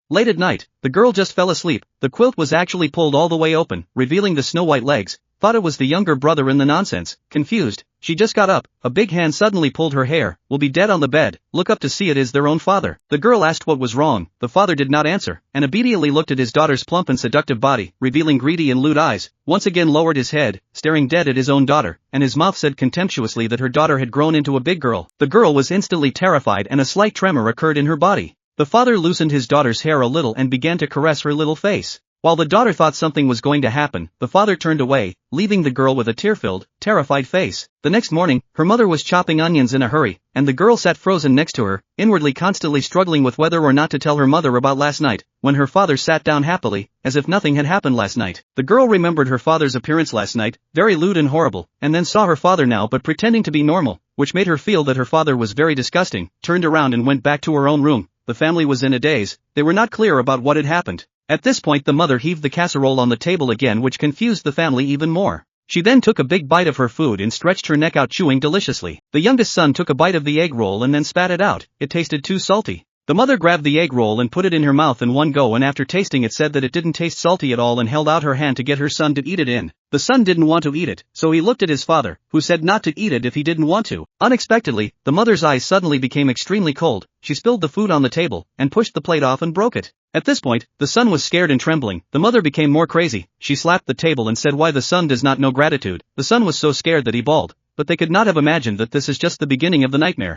Late at night, the girl just fell asleep. The quilt was actually pulled all the way open, revealing the snow-white legs. Thought it was the younger brother in the nonsense. Confused, she just got up. A big hand suddenly pulled her hair. Will be dead on the bed. Look up to see it is their own father. The girl asked what was wrong. The father did not answer, and obediently looked at his daughter's plump and seductive body, revealing greedy and lewd eyes. Once again lowered his head, staring dead at his own daughter, and his mouth said contemptuously that her daughter had grown into a big girl. The girl was instantly terrified and a slight tremor occurred in her body. The father loosened his daughter's hair a little and began to caress her little face. While the daughter thought something was going to happen, the father turned away, leaving the girl with a tear-filled, terrified face. The next morning, her mother was chopping onions in a hurry, and the girl sat frozen next to her, inwardly constantly struggling with whether or not to tell her mother about last night, when her father sat down happily, as if nothing had happened last night. The girl remembered her father's appearance last night, very lewd and horrible, and then saw her father now but pretending to be normal, which made her feel that her father was very disgusting, turned around and went back to her own room. The family was in a daze. They were not clear about what had happened. At this point the mother heaved the casserole on the table again, which confused the family even more. She then took a big bite of her food and stretched her neck out, chewing deliciously. The youngest son took a bite of the egg roll and then spat it out. It tasted too salty. The mother grabbed the egg roll and put it in her mouth in one go, and after tasting it said that it didn't taste salty at all and held out her hand to get her son to eat it in. The son didn't want to eat it, so he looked at his father, who said not to eat it if he didn't want to. Unexpectedly, the mother's eyes suddenly became extremely cold. She spilled the food on the table, and pushed the plate off and broke it. At this point, the son was scared and trembling. The mother became more crazy. She slapped the table and said why the son does not know gratitude. The son was so scared that he bawled. But they could not have imagined that this is just the beginning of the nightmare.